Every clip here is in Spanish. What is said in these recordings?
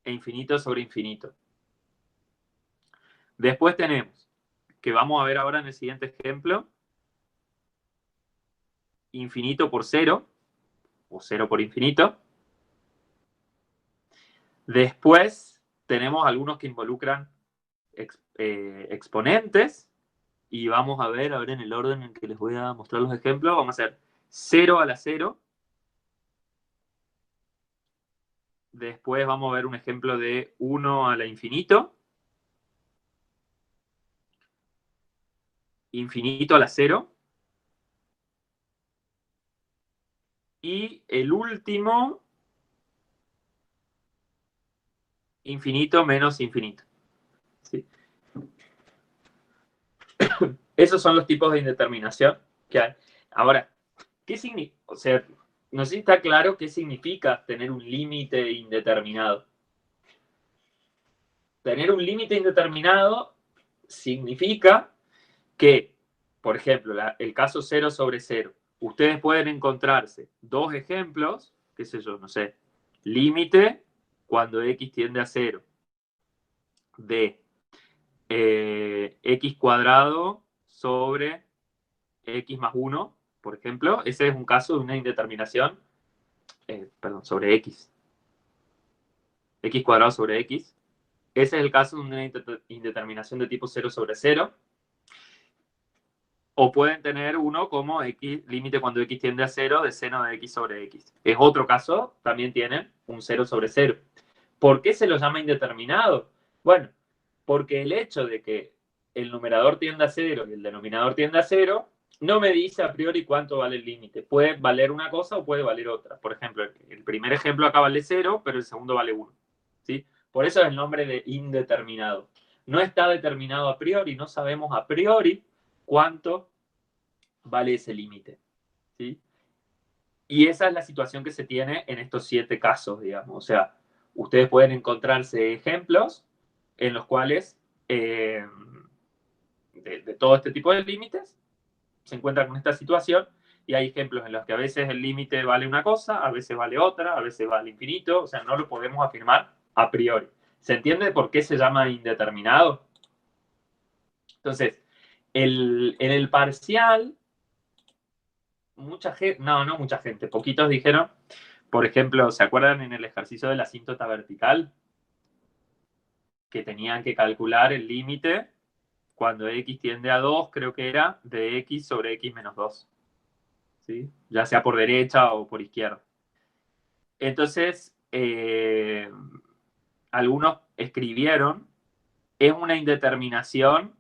e infinito sobre infinito. Después tenemos, que vamos a ver ahora en el siguiente ejemplo, infinito por 0, o 0 por infinito. Después tenemos algunos que involucran exponentes, y vamos a ver en el orden en que les voy a mostrar los ejemplos, vamos a hacer 0 a la 0. Después vamos a ver un ejemplo de 1 a la infinito. Infinito a la 0. Y el último, infinito menos infinito. ¿Sí? Esos son los tipos de indeterminación que hay. Ahora, ¿qué significa? O sea, no sé si está claro qué significa tener un límite indeterminado. Tener un límite indeterminado significa que, por ejemplo, el caso 0 sobre 0, ustedes pueden encontrarse dos ejemplos, qué sé yo, no sé, límite cuando x tiende a 0 de x cuadrado sobre x más 1, por ejemplo. Ese es un caso de una indeterminación, sobre x. X cuadrado sobre x. Ese es el caso de una indeterminación de tipo 0 sobre 0. O pueden tener uno como x, límite cuando x tiende a 0 de seno de x sobre x. Es otro caso, también tienen un 0 sobre 0. ¿Por qué se lo llama indeterminado? Bueno, porque el hecho de que el numerador tienda a 0 y el denominador tienda a 0 no me dice a priori cuánto vale el límite. Puede valer una cosa o puede valer otra. Por ejemplo, el primer ejemplo acá vale 0, pero el segundo vale 1. ¿Sí? Por eso es el nombre de indeterminado. No está determinado a priori, no sabemos a priori cuánto vale ese límite. ¿Sí? Y esa es la situación que se tiene en estos 7 casos, digamos. O sea, ustedes pueden encontrarse ejemplos en los cuales de todo este tipo de límites se encuentran con esta situación, y hay ejemplos en los que a veces el límite vale una cosa, a veces vale otra, a veces vale infinito. O sea, no lo podemos afirmar a priori. ¿Se entiende por qué se llama indeterminado? Entonces, en el parcial, mucha gente, no mucha gente, poquitos dijeron, por ejemplo, ¿se acuerdan en el ejercicio de la asíntota vertical? Que tenían que calcular el límite cuando x tiende a 2, creo que era, de x sobre x menos 2. ¿Sí? Ya sea por derecha o por izquierda. Entonces, algunos escribieron, es una indeterminación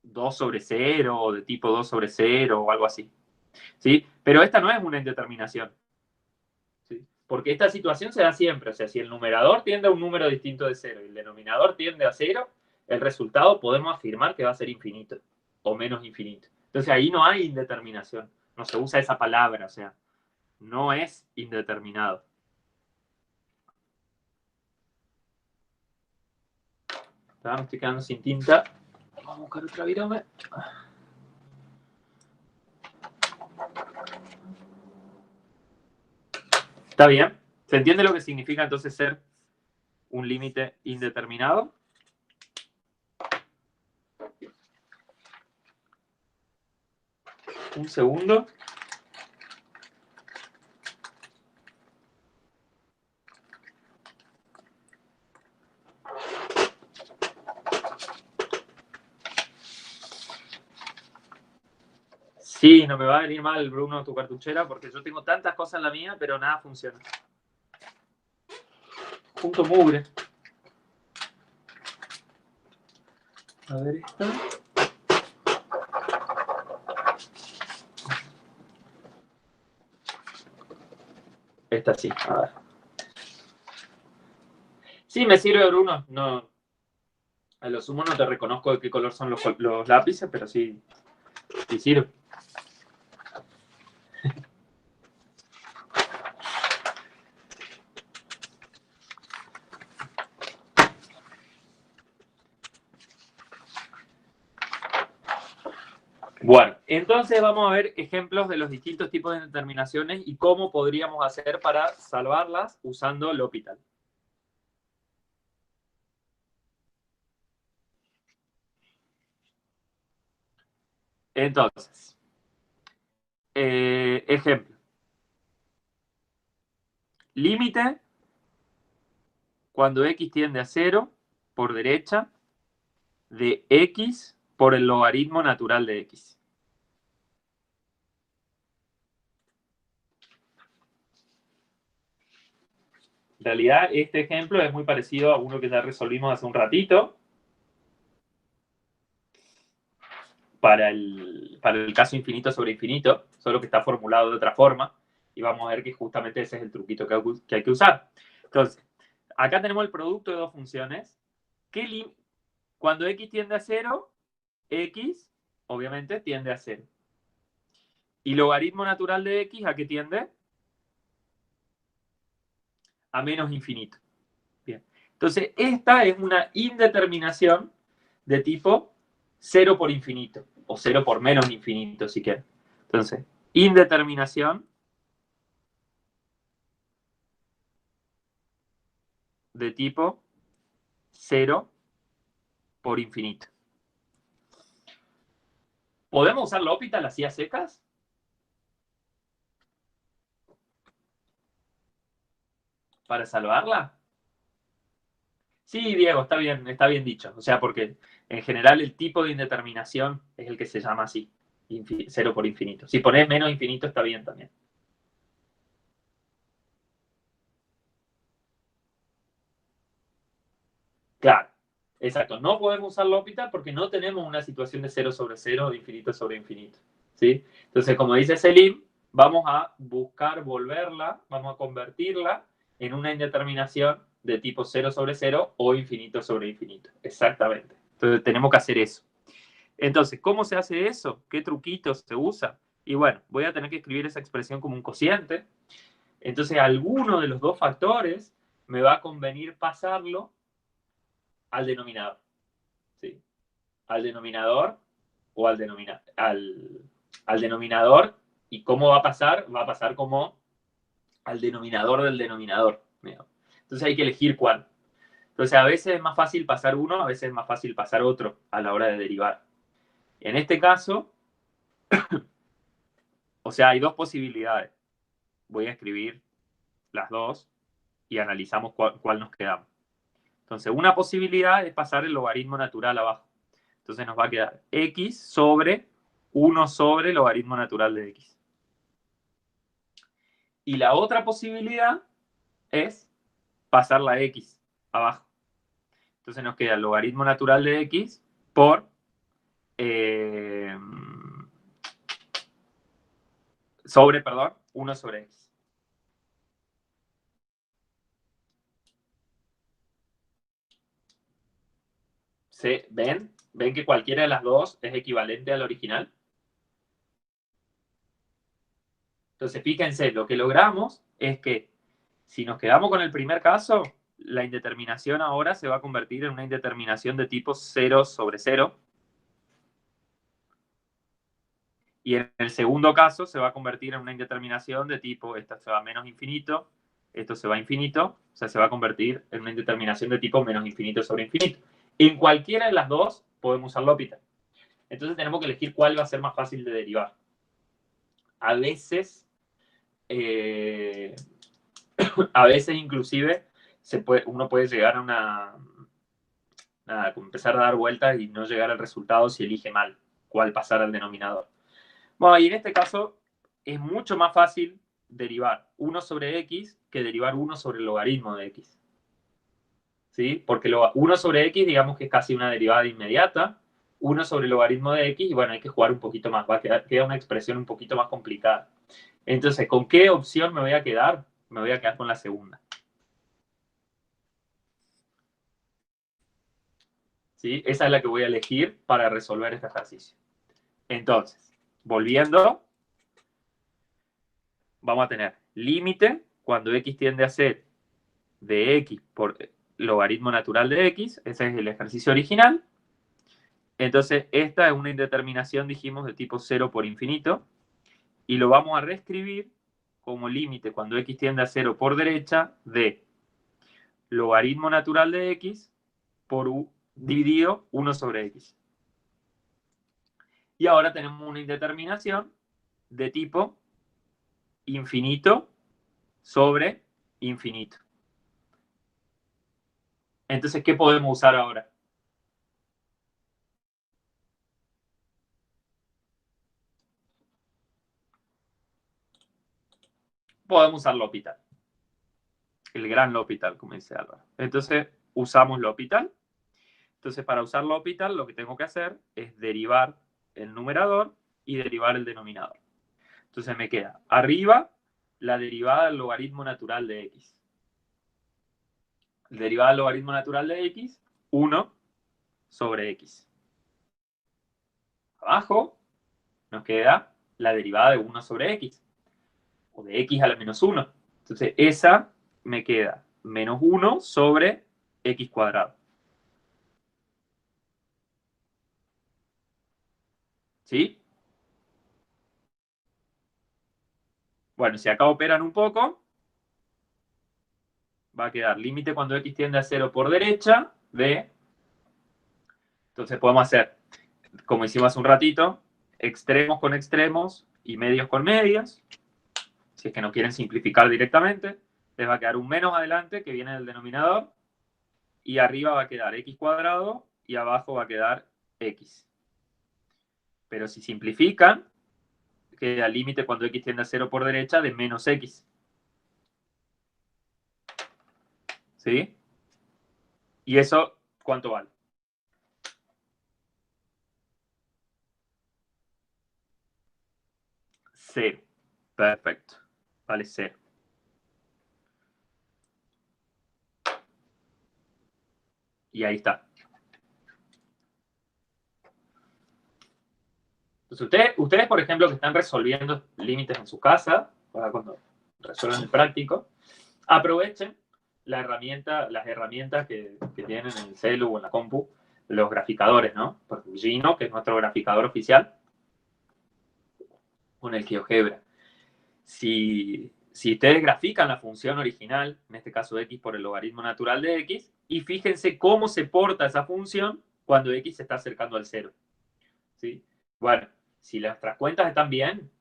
2 sobre 0 o de tipo 2 sobre 0 o algo así. ¿Sí? Pero esta no es una indeterminación. ¿Sí? Porque esta situación se da siempre. O sea, si el numerador tiende a un número distinto de 0 y el denominador tiende a 0, el resultado podemos afirmar que va a ser infinito o menos infinito. Entonces ahí no hay indeterminación. No se usa esa palabra. O sea, no es indeterminado. Me estoy quedando sin tinta. Vamos a buscar otra virome. ¿Está bien? ¿Se entiende lo que significa entonces ser un límite indeterminado? Un segundo. Sí, no me va a venir mal, Bruno, tu cartuchera, porque yo tengo tantas cosas en la mía, pero nada funciona. Punto mugre. A ver esta. Esta sí, a ver. Sí, me sirve, Bruno. No, a lo sumo no te reconozco de qué color son los lápices, pero sí sirve. Bueno, entonces vamos a ver ejemplos de los distintos tipos de determinaciones y cómo podríamos hacer para salvarlas usando L'Hopital. Entonces, ejemplo. Límite cuando x tiende a 0 por derecha de x por el logaritmo natural de x. En realidad, este ejemplo es muy parecido a uno que ya resolvimos hace un ratito. Para el caso infinito sobre infinito, solo que está formulado de otra forma. Y vamos a ver que justamente ese es el truquito que hay que usar. Entonces, acá tenemos el producto de dos funciones. Cuando x tiende a 0, x obviamente tiende a 0. ¿Y logaritmo natural de x a qué tiende? A menos infinito. Bien. Entonces, esta es una indeterminación de tipo 0 por infinito, o 0 por menos infinito, si quieren. Entonces, indeterminación de tipo 0 por infinito. ¿Podemos usar L'Hopital así a secas? ¿Para salvarla? Sí, Diego, está bien dicho. O sea, porque en general el tipo de indeterminación es el que se llama así, 0 por infinito. Si pones menos infinito está bien también. Claro, exacto. No podemos usar L'Hopital porque no tenemos una situación de 0 sobre 0 o de infinito sobre infinito. ¿Sí? Entonces, como dice Selim, vamos a buscar volverla, vamos a convertirla en una indeterminación de tipo 0 sobre 0 o infinito sobre infinito. Exactamente. Entonces, tenemos que hacer eso. Entonces, ¿cómo se hace eso? ¿Qué truquitos se usa? Y bueno, voy a tener que escribir esa expresión como un cociente. Entonces, alguno de los dos factores me va a convenir pasarlo al denominador. ¿Sí? Al denominador o al denominador. ¿Y cómo va a pasar? Va a pasar como al denominador del denominador. Entonces hay que elegir cuál. Entonces a veces es más fácil pasar uno, a veces es más fácil pasar otro a la hora de derivar. En este caso, o sea, hay dos posibilidades. Voy a escribir las dos y analizamos cuál nos quedamos. Entonces, una posibilidad es pasar el logaritmo natural abajo. Entonces nos va a quedar x sobre 1 sobre logaritmo natural de x. Y la otra posibilidad es pasar la x abajo. Entonces nos queda el logaritmo natural de x por sobre, perdón, 1 sobre x. ¿Ven? ¿Ven que cualquiera de las dos es equivalente al original? Entonces, fíjense, lo que logramos es que si nos quedamos con el primer caso, la indeterminación ahora se va a convertir en una indeterminación de tipo 0 sobre 0. Y en el segundo caso se va a convertir en una indeterminación de tipo, esta se va a menos infinito, esto se va a infinito, o sea, se va a convertir en una indeterminación de tipo menos infinito sobre infinito. En cualquiera de las dos podemos usar L'Hopital. Entonces tenemos que elegir cuál va a ser más fácil de derivar. A veces inclusive uno puede llegar a empezar a dar vueltas y no llegar al resultado si elige mal cuál pasar al denominador. Bueno, y en este caso es mucho más fácil derivar 1 sobre x que derivar 1 sobre el logaritmo de x. ¿Sí? Porque 1 sobre x, digamos que es casi una derivada inmediata. 1 sobre el logaritmo de x, y bueno, hay que jugar un poquito más. Queda una expresión un poquito más complicada. Entonces, ¿con qué opción me voy a quedar? Me voy a quedar con la segunda. ¿Sí? Esa es la que voy a elegir para resolver este ejercicio. Entonces, volviendo, vamos a tener límite cuando x tiende a ser de x por logaritmo natural de x. Ese es el ejercicio original. Entonces, esta es una indeterminación, dijimos, de tipo 0 por infinito. Y lo vamos a reescribir como límite cuando x tiende a 0 por derecha de logaritmo natural de x por dividido 1 sobre x. Y ahora tenemos una indeterminación de tipo infinito sobre infinito. Entonces, ¿qué podemos usar ahora? Podemos usar L'Hopital. El gran L'Hopital, como dice Álvaro. Entonces, usamos L'Hopital. Entonces, para usar L'Hopital, lo que tengo que hacer es derivar el numerador y derivar el denominador. Entonces, me queda arriba la derivada del logaritmo natural de x. Derivada del logaritmo natural de x, 1 sobre x. Abajo nos queda la derivada de 1 sobre x, o de x a la menos 1. Entonces, esa me queda menos 1 sobre x cuadrado. ¿Sí? Bueno, si acá operan un poco, va a quedar límite cuando x tiende a 0 por derecha de... Entonces podemos hacer, como hicimos hace un ratito, extremos con extremos y medios con medios. Si es que no quieren simplificar directamente, les va a quedar un menos adelante que viene del denominador y arriba va a quedar x cuadrado y abajo va a quedar x. Pero si simplifican, queda límite cuando x tiende a 0 por derecha de menos x. ¿Sí? ¿Y eso cuánto vale? 0. Perfecto. Vale 0. Y ahí está. Entonces, ustedes, por ejemplo, que están resolviendo límites en su casa, para cuando resuelvan el práctico, aprovechen las herramientas que tienen en el celu o en la compu, los graficadores, ¿no? Por ejemplo, Gino, que es nuestro graficador oficial, con el GeoGebra. Si ustedes grafican la función original, en este caso x por el logaritmo natural de x, y fíjense cómo se porta esa función cuando x se está acercando al cero. ¿Sí? Bueno, si nuestras cuentas están bien,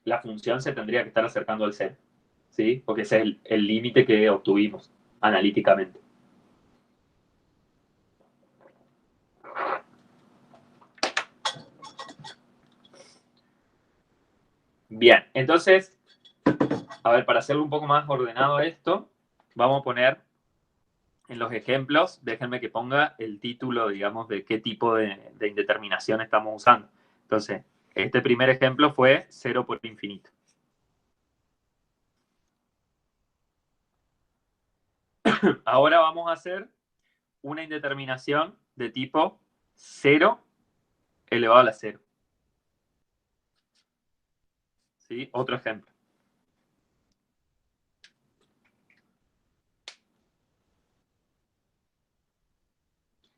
la función se tendría que estar acercando al cero. ¿Sí? Porque ese es el límite que obtuvimos analíticamente. Bien, entonces, a ver, para hacerlo un poco más ordenado esto, vamos a poner en los ejemplos, déjenme que ponga el título, digamos, de qué tipo de indeterminación estamos usando. Entonces, este primer ejemplo fue 0 por infinito. Ahora vamos a hacer una indeterminación de tipo 0 elevado a la 0. ¿Sí? Otro ejemplo.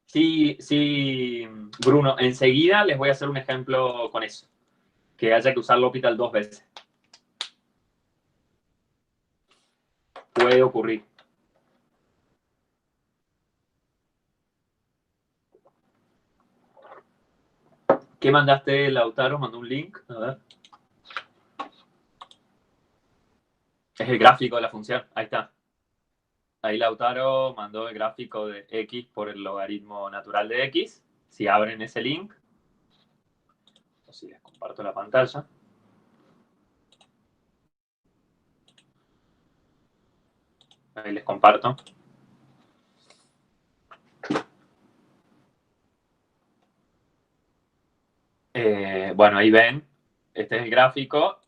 Sí, sí, Bruno, enseguida les voy a hacer un ejemplo con eso, que haya que usar L'Hopital 2 veces. Puede ocurrir. ¿Qué mandaste, Lautaro? Mandó un link. A ver. Es el gráfico de la función. Ahí está. Ahí Lautaro mandó el gráfico de x por el logaritmo natural de x. Si abren ese link, o si les comparto la pantalla. Ahí les comparto. Bueno, ahí ven. Este es el gráfico.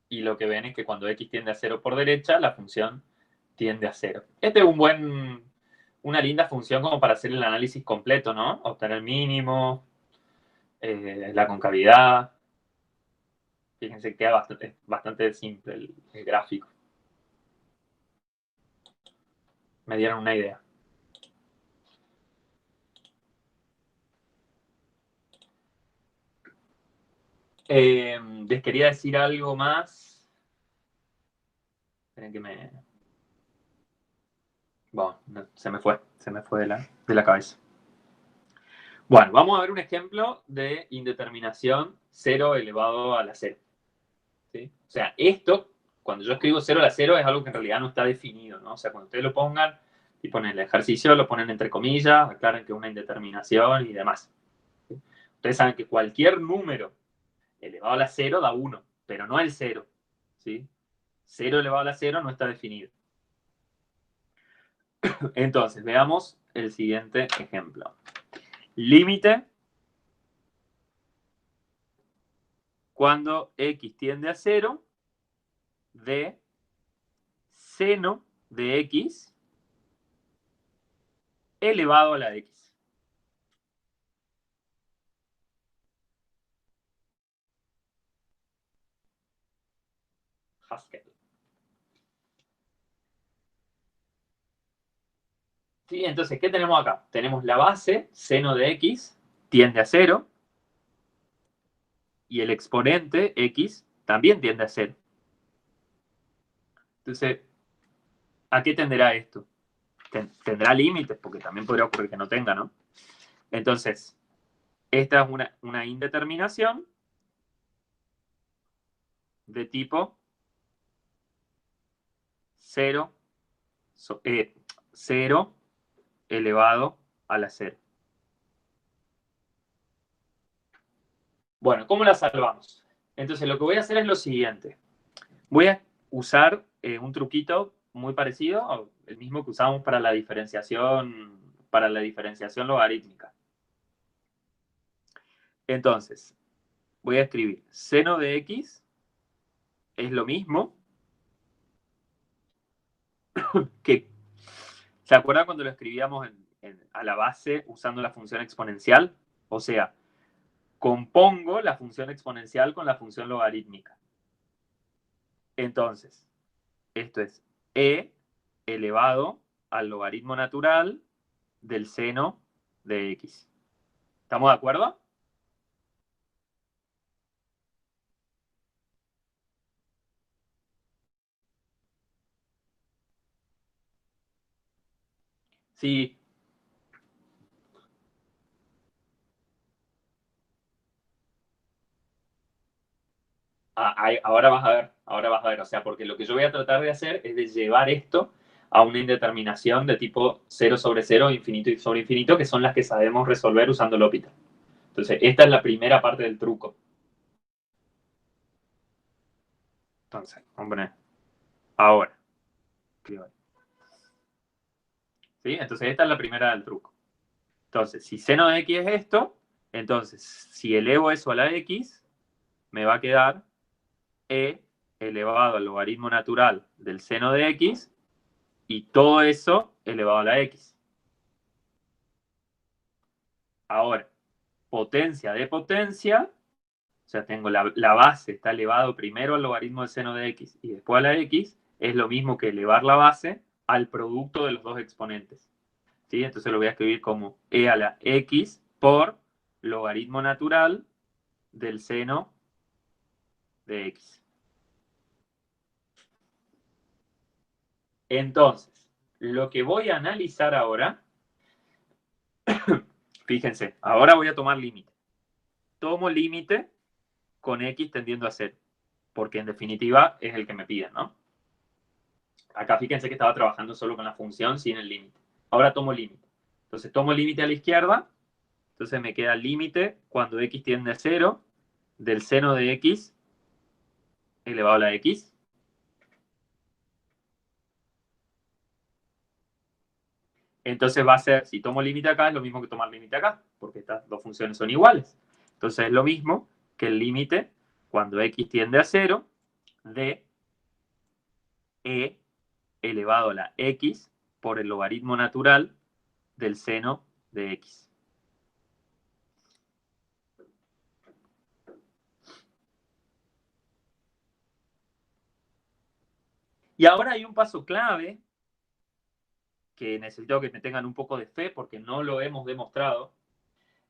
Y lo que ven es que cuando x tiende a 0 por derecha, la función tiende a 0. Este es una linda función como para hacer el análisis completo, ¿no? Obtener el mínimo, la concavidad. Fíjense que queda bastante simple el gráfico. Me dieron una idea. Les quería decir algo más. Esperen que me... Bueno, se me fue de la cabeza. Bueno, vamos a ver un ejemplo de indeterminación 0 elevado a la 0. ¿Sí? O sea, esto, cuando yo escribo 0 a la 0, es algo que en realidad no está definido, ¿no? O sea, cuando ustedes lo pongan y ponen el ejercicio, lo ponen entre comillas, aclaren que es una indeterminación y demás. ¿Sí? Ustedes saben que cualquier número elevado a la 0 da 1, pero no el 0. ¿Sí? 0 elevado a la 0 no está definido. Entonces, veamos el siguiente ejemplo. Límite cuando x tiende a 0 de seno de x elevado a la x. Haskell. ¿Sí? Entonces, ¿qué tenemos acá? Tenemos la base, seno de x, tiende a 0, y el exponente x también tiende a 0. Entonces, ¿a qué tenderá esto? Tendrá límites, porque también podría ocurrir que no tenga, ¿no? Entonces, esta es una indeterminación de tipo 0, 0 elevado a la 0. Bueno, ¿cómo la salvamos? Entonces, lo que voy a hacer es lo siguiente. Voy a usar un truquito muy parecido al mismo que usamos para la diferenciación logarítmica. Entonces, voy a escribir seno de x es lo mismo que, ¿se acuerdan cuando lo escribíamos a la base usando la función exponencial? O sea, compongo la función exponencial con la función logarítmica. Entonces, esto es e elevado al logaritmo natural del seno de x. ¿Estamos de acuerdo? Sí. Ahora vas a ver, o sea, porque lo que yo voy a tratar de hacer es de llevar esto a una indeterminación de tipo 0 sobre 0, infinito y sobre infinito, que son las que sabemos resolver usando L'Hopital. Entonces, esta es la primera parte del truco. Entonces, hombre, ahora. ¿Sí? Entonces, esta es la primera del truco. Entonces, si seno de x es esto, entonces, si elevo eso a la x, me va a quedar e elevado al logaritmo natural del seno de x y todo eso elevado a la x. Ahora, potencia de potencia, o sea, tengo la base está elevado primero al logaritmo del seno de x y después a la x, es lo mismo que elevar la base al producto de los dos exponentes. ¿Sí? Entonces lo voy a escribir como e a la x por logaritmo natural del seno de x. Entonces, lo que voy a analizar ahora, fíjense, ahora voy a tomar límite. Tomo límite con x tendiendo a 0, porque en definitiva es el que me piden, ¿no? Acá fíjense que estaba trabajando solo con la función sin el límite. Ahora tomo límite. Entonces tomo límite a la izquierda, entonces me queda límite cuando x tiende a 0 del seno de x elevado a la x. Entonces va a ser, si tomo límite acá, es lo mismo que tomar límite acá, porque estas dos funciones son iguales. Entonces es lo mismo que el límite cuando x tiende a 0 de e elevado a la x por el logaritmo natural del seno de x. Y ahora hay un paso clave que necesito que me tengan un poco de fe porque no lo hemos demostrado,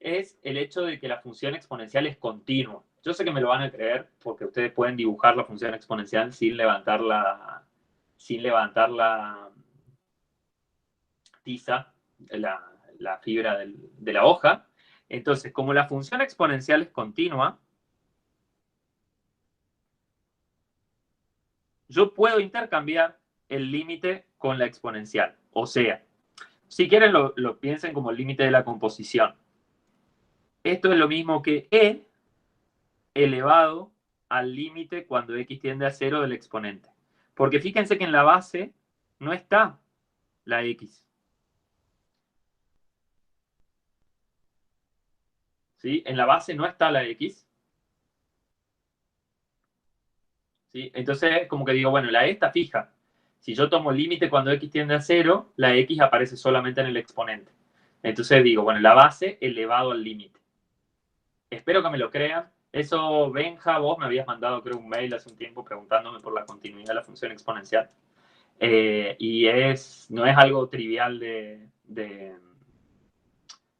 es el hecho de que la función exponencial es continua. Yo sé que me lo van a creer porque ustedes pueden dibujar la función exponencial sin levantar la tiza, la fibra de la hoja. Entonces, como la función exponencial es continua, yo puedo intercambiar el límite con la exponencial. O sea, si quieren lo piensen como el límite de la composición. Esto es lo mismo que e elevado al límite cuando x tiende a 0 del exponente. Porque fíjense que en la base no está la x. ¿Sí? En la base no está la x. ¿Sí? Entonces, como que digo, bueno, la e está fija. Si yo tomo el límite cuando x tiende a 0, la x aparece solamente en el exponente. Entonces digo, bueno, la base elevado al límite. Espero que me lo crean. Eso, Benja, vos me habías mandado, creo, un mail hace un tiempo preguntándome por la continuidad de la función exponencial. Y no es algo trivial de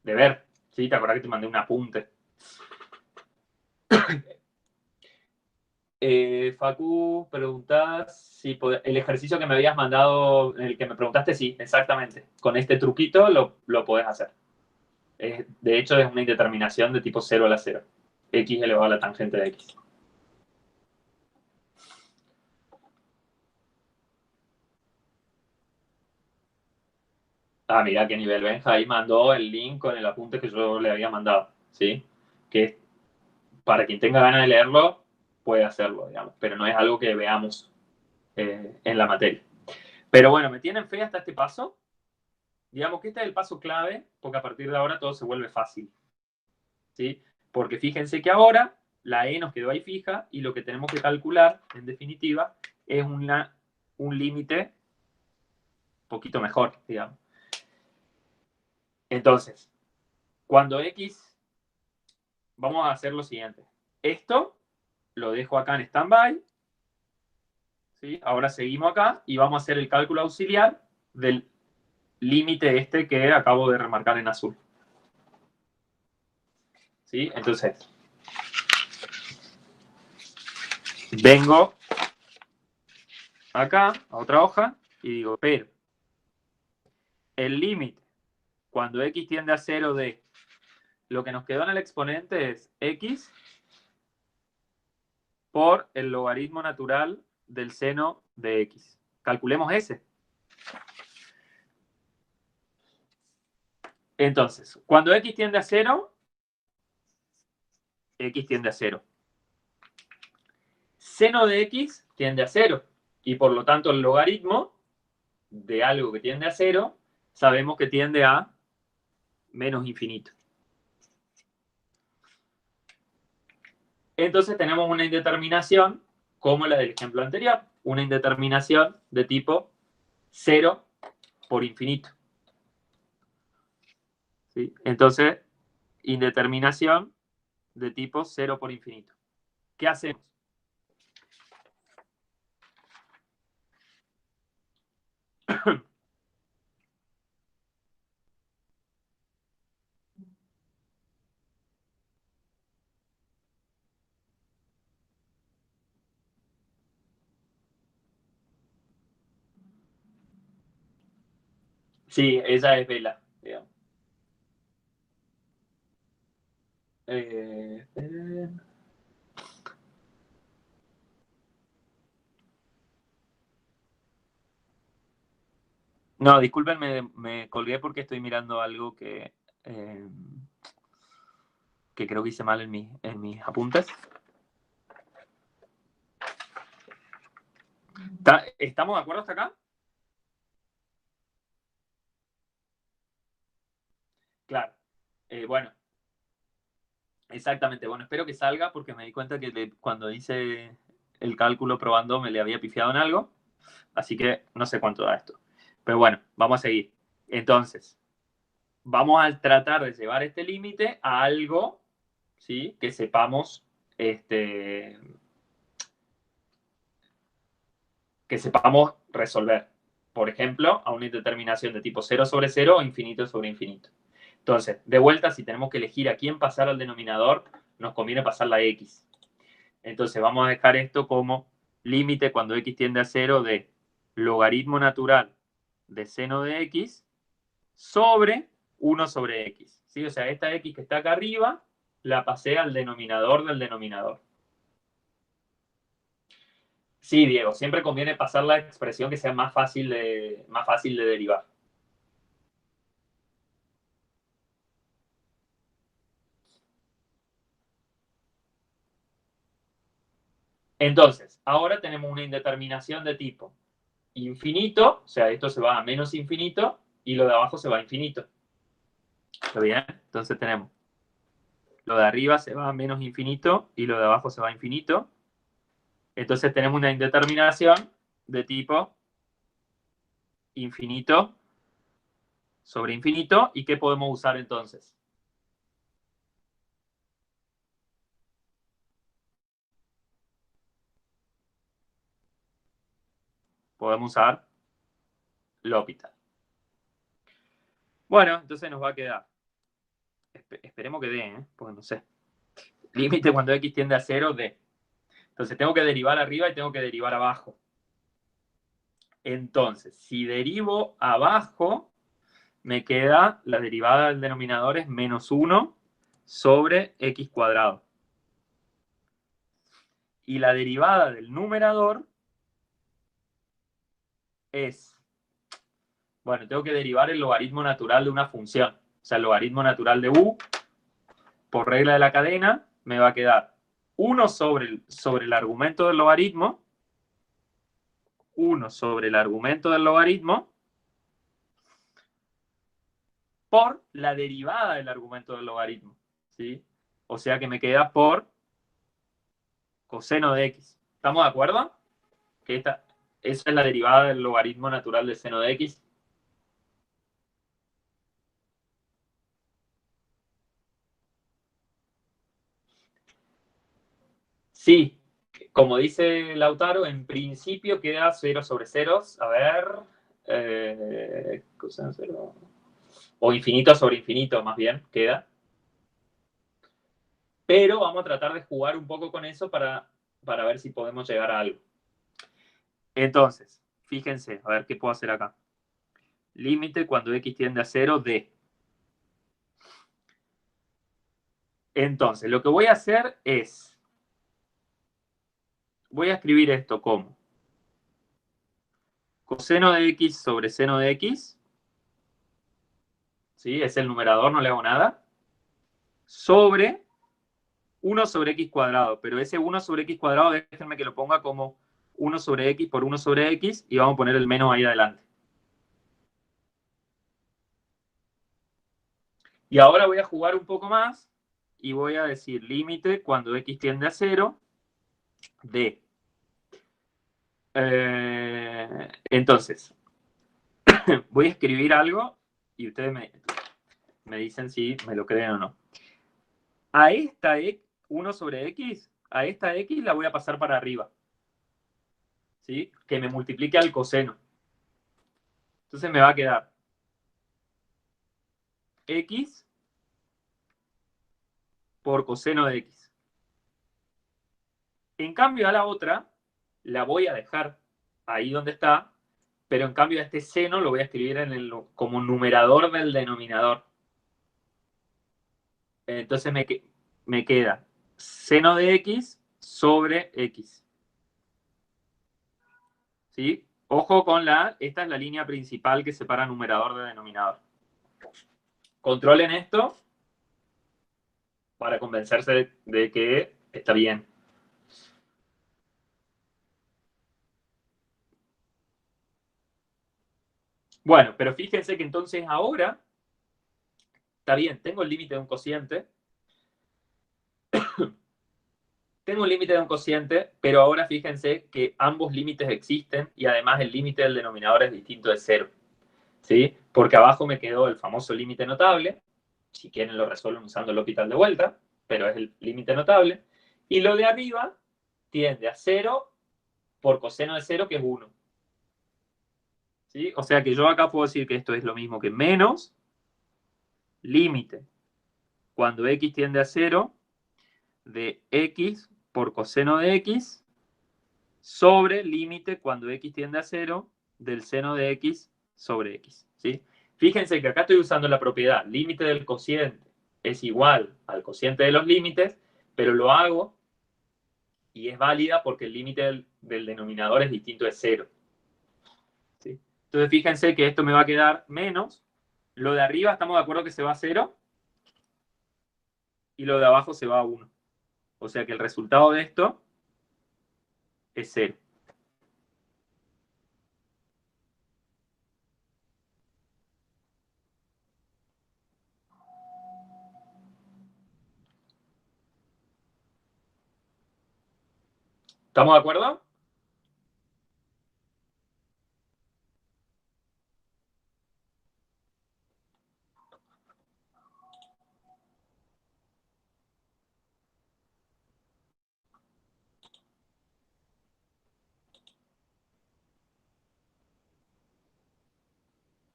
ver. ¿Sí? ¿Te acuerdas que te mandé un apunte? Facu, preguntás si el ejercicio que me habías mandado, el que me preguntaste, sí, exactamente. Con este truquito lo podés hacer. De hecho, es una indeterminación de tipo 0 a la 0. X elevado a la tangente de X. Ah, mira qué nivel. Benja ahí mandó el link con el apunte que yo le había mandado. ¿Sí? Que para quien tenga ganas de leerlo, puede hacerlo, digamos. Pero no es algo que veamos en la materia. Pero bueno, ¿me tienen fe hasta este paso? Digamos que este es el paso clave, porque a partir de ahora todo se vuelve fácil. ¿Sí? Porque fíjense que ahora la E nos quedó ahí fija y lo que tenemos que calcular, en definitiva, es un límite un poquito mejor, digamos. Entonces, cuando X, vamos a hacer lo siguiente. Esto lo dejo acá en stand-by. ¿Sí? Ahora seguimos acá y vamos a hacer el cálculo auxiliar del límite este que acabo de remarcar en azul. ¿Sí? Entonces, vengo acá a otra hoja y digo, pero el límite cuando x tiende a 0 de lo que nos quedó en el exponente es x por el logaritmo natural del seno de x. Calculemos ese. Entonces, cuando x tiende a 0, x tiende a 0. Seno de x tiende a 0. Y por lo tanto el logaritmo de algo que tiende a 0, sabemos que tiende a menos infinito. Entonces tenemos una indeterminación como la del ejemplo anterior, una indeterminación de tipo 0 por infinito. ¿Sí? Entonces, indeterminación de tipo 0 por infinito. ¿Qué hacemos? Sí, esa es vela, digamos. Eh, eh, No, disculpen, me colgué porque estoy mirando algo que creo que hice mal en mis apuntes. ¿Estamos de acuerdo hasta acá? Claro. Bueno, exactamente. Bueno, espero que salga porque me di cuenta que cuando hice el cálculo probando me le había pifiado en algo. Así que no sé cuánto da esto. Pero bueno, vamos a seguir. Entonces, vamos a tratar de llevar este límite a algo, ¿sí? Que sepamos, que sepamos resolver. Por ejemplo, a una indeterminación de tipo 0 sobre 0 o infinito sobre infinito. Entonces, de vuelta, si tenemos que elegir a quién pasar al denominador, nos conviene pasar la x. Entonces, vamos a dejar esto como límite cuando x tiende a 0 de logaritmo natural de seno de x sobre 1 sobre x. ¿sí? O sea, esta x que está acá arriba, la pasé al denominador del denominador. Sí, Diego, siempre conviene pasar la expresión que sea más fácil de derivar. Entonces, ahora tenemos una indeterminación de tipo infinito, o sea, esto se va a menos infinito y lo de abajo se va a infinito. ¿Está bien? Entonces tenemos lo de arriba se va a menos infinito y lo de abajo se va a infinito. Entonces tenemos una indeterminación de tipo infinito sobre infinito. ¿Y qué podemos usar entonces? Podemos usar L'Hopital. Bueno, entonces nos va a quedar. Esperemos que dé, ¿eh? Porque no sé. Límite cuando x tiende a 0 de. Entonces tengo que derivar arriba y tengo que derivar abajo. Entonces, si derivo abajo, me queda la derivada del denominador es menos 1 sobre x cuadrado. Y la derivada del numerador es, bueno, tengo que derivar el logaritmo natural de una función. O sea, el logaritmo natural de u, por regla de la cadena, me va a quedar 1 sobre el argumento del logaritmo, 1 sobre el argumento del logaritmo, por la derivada del argumento del logaritmo. ¿Sí? O sea que me queda por coseno de x. ¿Estamos de acuerdo? Que esa es la derivada del logaritmo natural de seno de x. Sí, como dice Lautaro, en principio queda 0 sobre ceros. A ver, coseno 0. O infinito sobre infinito, más bien, queda. Pero vamos a tratar de jugar un poco con eso para ver si podemos llegar a algo. Entonces, fíjense, a ver qué puedo hacer acá. Límite cuando x tiende a 0 de. Entonces, lo que voy a hacer es, voy a escribir esto como coseno de x sobre seno de x, ¿sí? Es el numerador, no le hago nada, sobre 1 sobre x cuadrado, pero ese 1 sobre x cuadrado, déjenme que lo ponga como 1 sobre x por 1 sobre x y vamos a poner el menos ahí adelante. Y ahora voy a jugar un poco más y voy a decir límite cuando x tiende a 0 de. Entonces, voy a escribir algo y ustedes me dicen si me lo creen o no. A esta 1 sobre x, a esta x la voy a pasar para arriba. ¿Sí? Que me multiplique al coseno. Entonces me va a quedar x por coseno de x. En cambio a la otra la voy a dejar ahí donde está, pero en cambio a este seno lo voy a escribir como numerador del denominador. Entonces me queda seno de x sobre x. ¿Sí? Ojo con esta es la línea principal que separa numerador de denominador. Controlen esto para convencerse de que está bien. Bueno, pero fíjense que entonces ahora, está bien, tengo el límite de un cociente, tengo un límite de un cociente, pero ahora fíjense que ambos límites existen y además el límite del denominador es distinto de 0. ¿Sí? Porque abajo me quedó el famoso límite notable, si quieren lo resuelven usando el L'Hopital de vuelta, pero es el límite notable, y lo de arriba tiende a 0 por coseno de 0, que es 1. ¿Sí? O sea que yo acá puedo decir que esto es lo mismo que menos límite cuando x tiende a 0 de x por coseno de x sobre límite cuando x tiende a 0 del seno de x sobre x. ¿Sí? Fíjense que acá estoy usando la propiedad límite del cociente es igual al cociente de los límites, pero lo hago y es válida porque el límite del denominador es distinto de 0. ¿Sí? Entonces fíjense que esto me va a quedar menos. Lo de arriba estamos de acuerdo que se va a 0 y lo de abajo se va a 1. O sea que el resultado de esto es 0. ¿Estamos de acuerdo?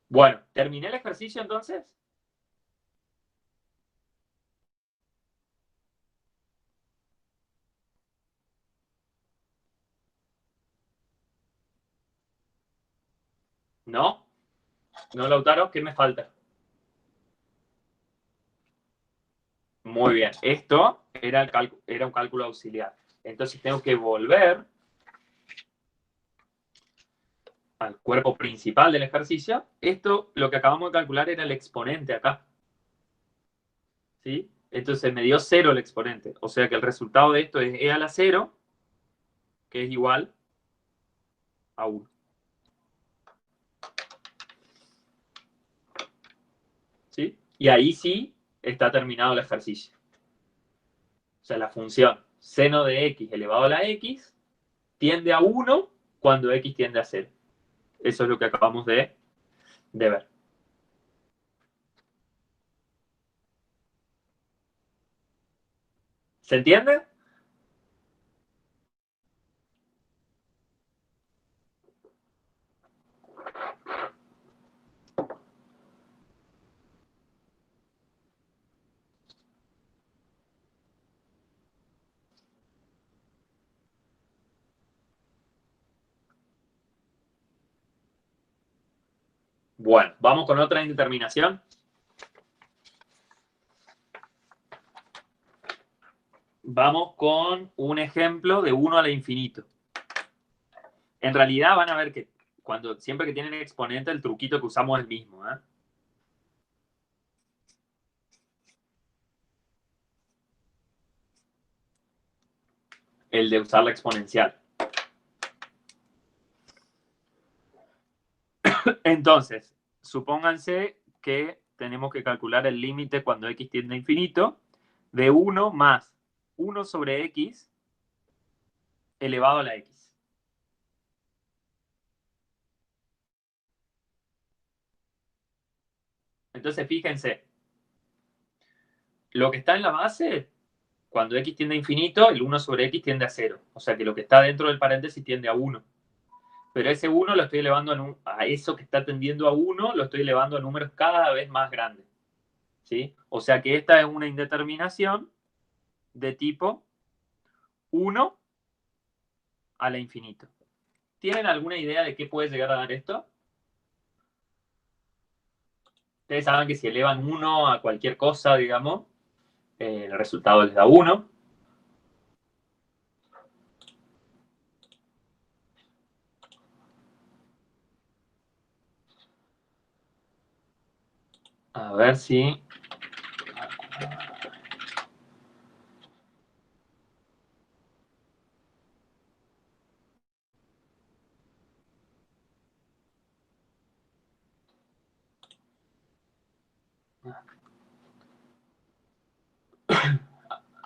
Bueno, ¿terminé el ejercicio entonces? ¿No? ¿No, Lautaro? ¿Qué me falta? Muy bien. Esto era un cálculo auxiliar. Entonces tengo que volver al cuerpo principal del ejercicio. Esto, lo que acabamos de calcular era el exponente acá. ¿Sí? Entonces me dio 0 el exponente. O sea que el resultado de esto es e a la 0, que es igual a 1. ¿Sí? Y ahí sí está terminado el ejercicio. O sea, la función seno de x elevado a la x tiende a 1 cuando x tiende a 0. Eso es lo que acabamos de ver. ¿Se entiende? Bueno, vamos con otra indeterminación. Vamos con un ejemplo de 1 a la infinito. En realidad van a ver que siempre que tienen exponente, el truquito que usamos es el mismo. El de usar la exponencial. Entonces, supónganse que tenemos que calcular el límite cuando x tiende a infinito de 1 más 1 sobre x elevado a la x. Entonces, fíjense, lo que está en la base, cuando x tiende a infinito, el 1 sobre x tiende a 0. O sea que lo que está dentro del paréntesis tiende a 1. Pero ese 1 lo estoy elevando a eso que está tendiendo a 1, lo estoy elevando a números cada vez más grandes. ¿Sí? O sea que esta es una indeterminación de tipo 1 a la infinito. ¿Tienen alguna idea de qué puede llegar a dar esto? Ustedes saben que si elevan 1 a cualquier cosa, digamos, el resultado les da 1. A ver si...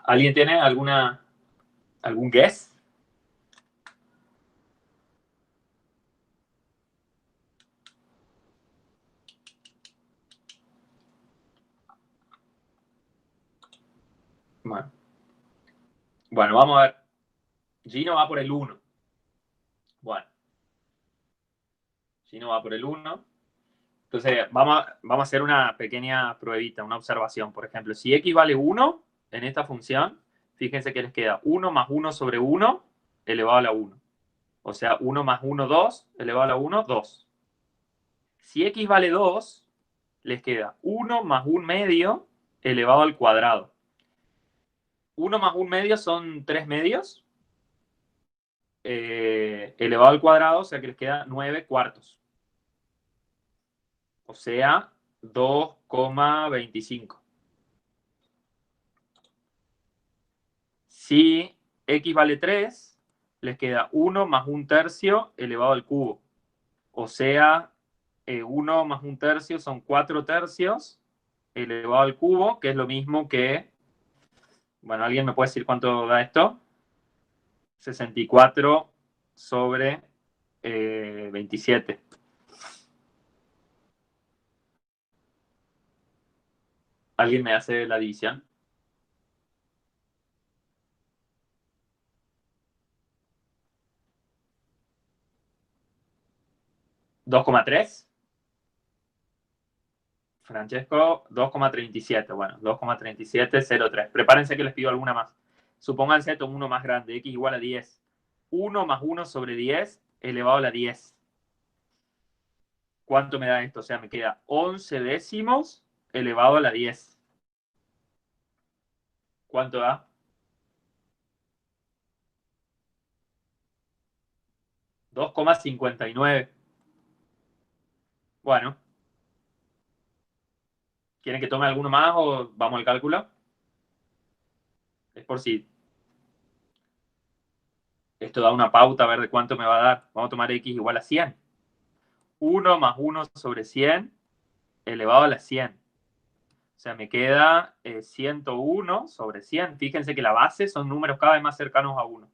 ¿Alguien tiene algún guess? Bueno, vamos a ver. Gino va por el 1. Bueno. Gino va por el 1. Entonces, vamos a hacer una pequeña pruebita, una observación. Por ejemplo, si x vale 1 en esta función, fíjense que les queda 1 más 1 sobre 1 elevado a la 1. O sea, 1 más 1, 2, elevado a la 1, 2. Si x vale 2, les queda 1 más 1 medio elevado al cuadrado. 1 más 1 medio son 3 medios. Elevado al cuadrado, o sea que les queda 9 cuartos. O sea, 2,25. Si x vale 3, les queda 1 más 1 tercio elevado al cubo. O sea, 1 más 1 tercio son 4 tercios elevado al cubo, que es lo mismo que... Bueno, ¿alguien me puede decir cuánto da esto? 64 sobre 27. ¿Alguien me hace la división? 2,3. Francesco, 2,37. Bueno, 2,3703. Prepárense que les pido alguna más. Supónganse esto uno más grande, x igual a 10. 1 más 1 sobre 10 elevado a la 10. ¿Cuánto me da esto? O sea, me queda 11 décimos elevado a la 10. ¿Cuánto da? 2,59. Bueno, ¿quieren que tome alguno más o vamos al cálculo? Es por si esto da una pauta a ver de cuánto me va a dar. Vamos a tomar x igual a 100. 1 más 1 sobre 100 elevado a la 100. O sea, me queda 101 sobre 100. Fíjense que la base son números cada vez más cercanos a 1.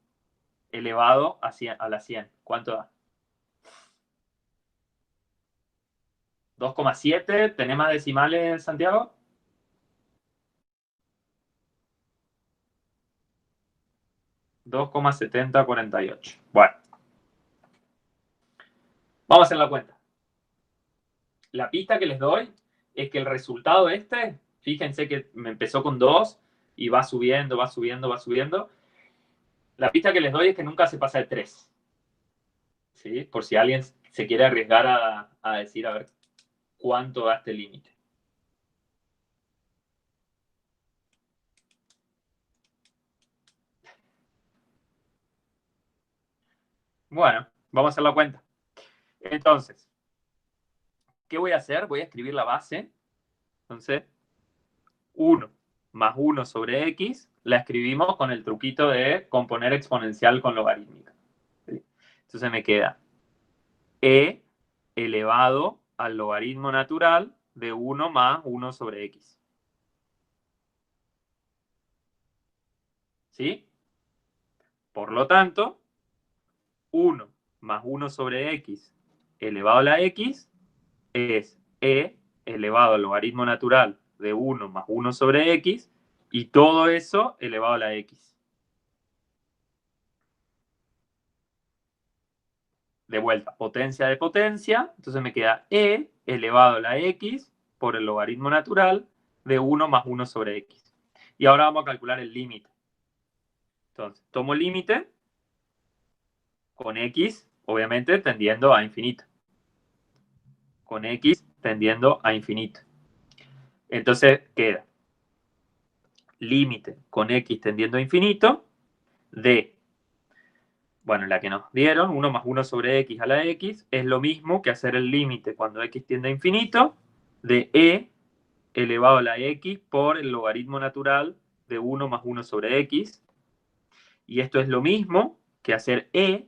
Elevado a, 100, a la 100. ¿Cuánto da? 2,7. ¿Tenés más decimales, Santiago? 2,7048. Bueno, vamos a hacer la cuenta. La pista que les doy es que el resultado este, fíjense que me empezó con 2 y va subiendo, va subiendo, va subiendo. La pista que les doy es que nunca se pasa de 3. ¿Sí? Por si alguien se quiere arriesgar a decir, a ver, cuánto da este límite. Bueno, vamos a hacer la cuenta. Entonces, ¿qué voy a hacer? Voy a escribir la base. Entonces, 1 más 1 sobre x, la escribimos con el truquito de componer exponencial con logarítmica. ¿Sí? Entonces me queda e elevado al logaritmo natural de 1 más 1 sobre x. ¿Sí? Por lo tanto, 1 más 1 sobre x elevado a la x es e elevado al logaritmo natural de 1 más 1 sobre x y todo eso elevado a la x. De vuelta, potencia de potencia, entonces me queda e elevado a la x por el logaritmo natural de 1 más 1 sobre x. Y ahora vamos a calcular el límite. Entonces, tomo el límite con x, obviamente, tendiendo a infinito. Con x tendiendo a infinito. Entonces queda límite con x tendiendo a infinito de, bueno, la que nos dieron, 1 más 1 sobre x a la x, es lo mismo que hacer el límite cuando x tiende a infinito de e elevado a la x por el logaritmo natural de 1 más 1 sobre x. Y esto es lo mismo que hacer e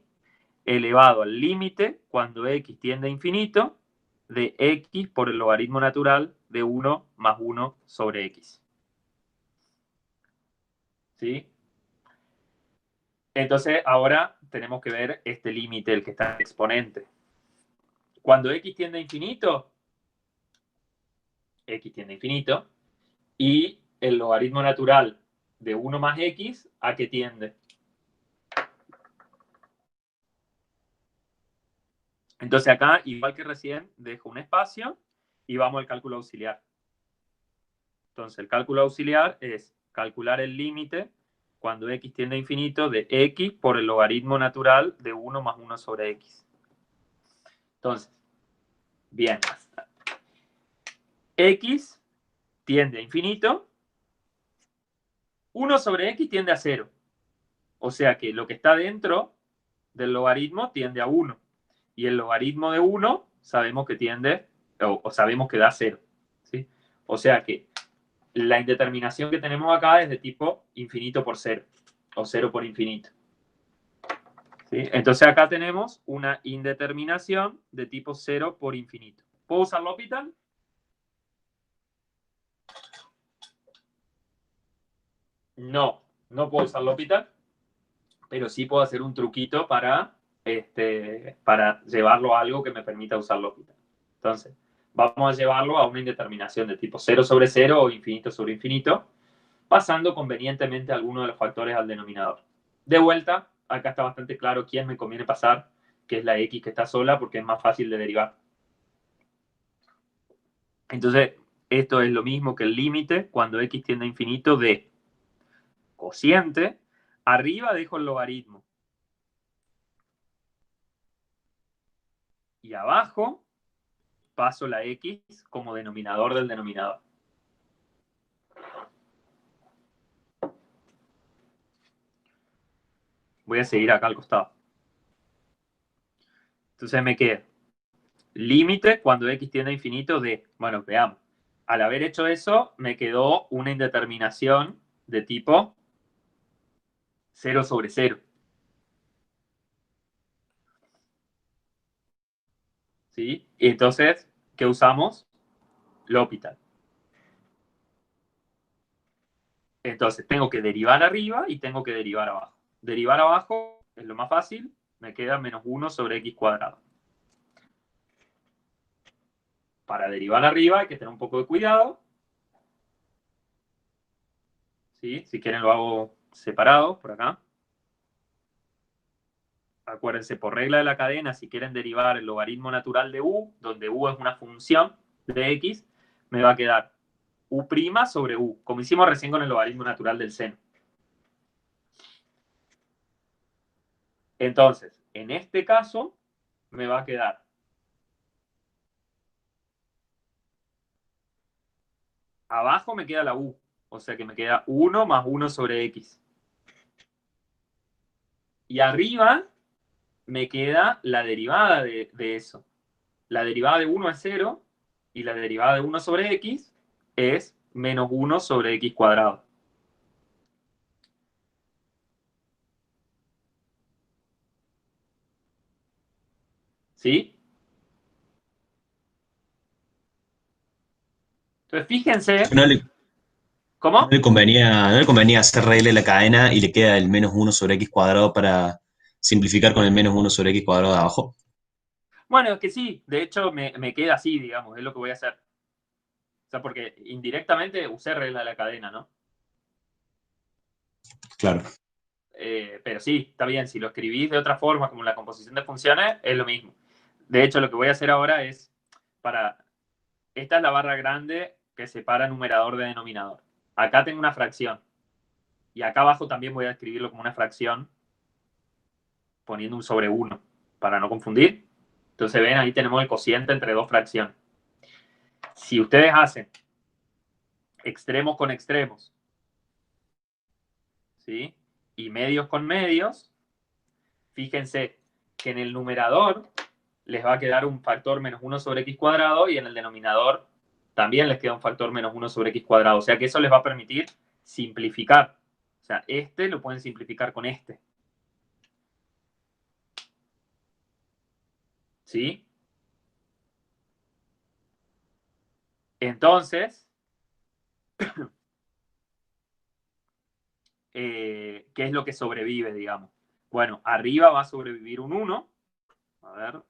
elevado al límite cuando x tiende a infinito de x por el logaritmo natural de 1 más 1 sobre x. ¿Sí? Entonces, ahora tenemos que ver este límite, el que está en exponente. Cuando x tiende a infinito, x tiende a infinito, y el logaritmo natural de 1 más x, ¿a qué tiende? Entonces acá, igual que recién, dejo un espacio y vamos al cálculo auxiliar. Entonces, el cálculo auxiliar es calcular el límite cuando x tiende a infinito de x por el logaritmo natural de 1 más 1 sobre x. Entonces, bien. X tiende a infinito, 1 sobre x tiende a 0. O sea que lo que está dentro del logaritmo tiende a 1. Y el logaritmo de 1 sabemos que tiende, o sabemos que da 0. ¿Sí? O sea que la indeterminación que tenemos acá es de tipo infinito por 0. O 0 por infinito. ¿Sí? Entonces acá tenemos una indeterminación de tipo 0 por infinito. ¿Puedo usar L'Hopital? No, no puedo usar L'Hopital, pero sí puedo hacer un truquito para llevarlo a algo que me permita usar L'Hopital. Entonces, vamos a llevarlo a una indeterminación de tipo 0 sobre 0 o infinito sobre infinito, pasando convenientemente alguno de los factores al denominador. De vuelta, acá está bastante claro quién me conviene pasar, que es la x que está sola, porque es más fácil de derivar. Entonces, esto es lo mismo que el límite cuando x tiende a infinito de cociente. Arriba dejo el logaritmo. Y abajo paso la x como denominador del denominador. Voy a seguir acá al costado. Entonces me queda límite cuando x tiende a infinito de, bueno, veamos. Al haber hecho eso, me quedó una indeterminación de tipo 0 sobre 0. ¿Sí? Y entonces, ¿qué usamos? L'Hopital. Entonces, tengo que derivar arriba y tengo que derivar abajo. Derivar abajo es lo más fácil, me queda menos 1 sobre x cuadrado. Para derivar arriba hay que tener un poco de cuidado. ¿Sí? Si quieren lo hago separado, por acá. Acuérdense, por regla de la cadena, si quieren derivar el logaritmo natural de u, donde u es una función de x, me va a quedar u' sobre u, como hicimos recién con el logaritmo natural del seno. Entonces, en este caso, me va a quedar abajo me queda la u, o sea que me queda 1 más 1 sobre x. Y arriba me queda la derivada de eso. La derivada de 1 es 0 y la derivada de 1 sobre x es menos 1 sobre x cuadrado. ¿Sí? Entonces, fíjense. No le, no ¿Cómo? le convenía, no le convenía hacer regla de la cadena y le queda el menos uno sobre x cuadrado para simplificar con el menos uno sobre x cuadrado de abajo. Bueno, es que sí, de hecho me queda así, digamos, es lo que voy a hacer. O sea, porque indirectamente usé regla de la cadena, ¿no? Claro. Pero sí, está bien, si lo escribís de otra forma, como la composición de funciones, es lo mismo. De hecho, lo que voy a hacer ahora es, esta es la barra grande que separa numerador de denominador. Acá tengo una fracción. Y acá abajo también voy a escribirlo como una fracción, poniendo un sobre 1, para no confundir. Entonces, ven, ahí tenemos el cociente entre dos fracciones. Si ustedes hacen extremos con extremos, ¿sí? Y medios con medios, fíjense que en el numerador les va a quedar un factor menos 1 sobre x cuadrado y en el denominador también les queda un factor menos 1 sobre x cuadrado. O sea que eso les va a permitir simplificar. O sea, este lo pueden simplificar con este. ¿Sí? Entonces, ¿qué es lo que sobrevive, digamos? Bueno, arriba va a sobrevivir un 1. A ver,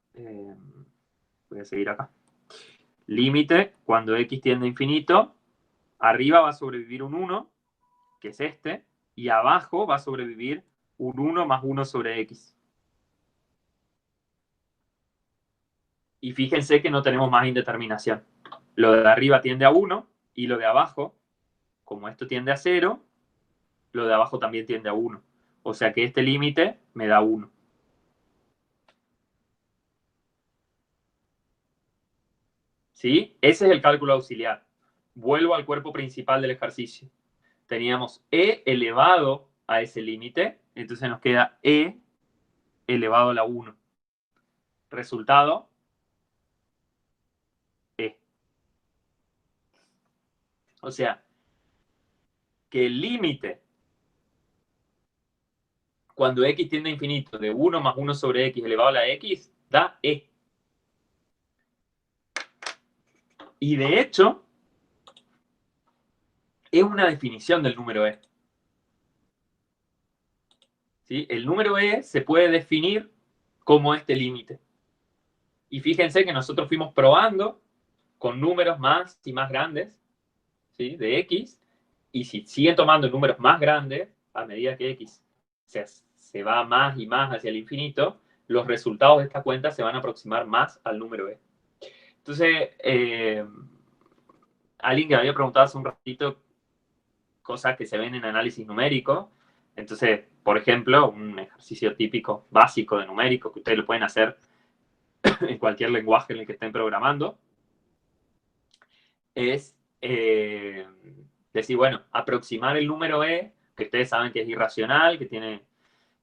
voy a seguir acá. Límite, cuando x tiende a infinito, arriba va a sobrevivir un 1, que es este, y abajo va a sobrevivir un 1 más 1 sobre x. Y fíjense que no tenemos más indeterminación. Lo de arriba tiende a 1 y lo de abajo, como esto tiende a 0, lo de abajo también tiende a 1. O sea que este límite me da 1. ¿Sí? Ese es el cálculo auxiliar. vuelvo al cuerpo principal del ejercicio. Teníamos e elevado a ese límite, entonces nos queda e elevado a la 1. Resultado, e. O sea, que el límite, cuando x tiende a infinito, de 1 más 1 sobre x elevado a la x, da e. Y de hecho, es una definición del número e. ¿Sí? El número e se puede definir como este límite. Y fíjense que nosotros fuimos probando con números más y más grandes, ¿sí? De x, y si siguen tomando números más grandes, a medida que x se va más y más hacia el infinito, los resultados de esta cuenta se van a aproximar más al número e. Entonces, alguien que había preguntado hace un ratito cosas que se ven en análisis numérico. Entonces, por ejemplo, un ejercicio típico básico de numérico que ustedes lo pueden hacer en cualquier lenguaje en el que estén programando, es decir, bueno, aproximar el número e, que ustedes saben que es irracional, que tiene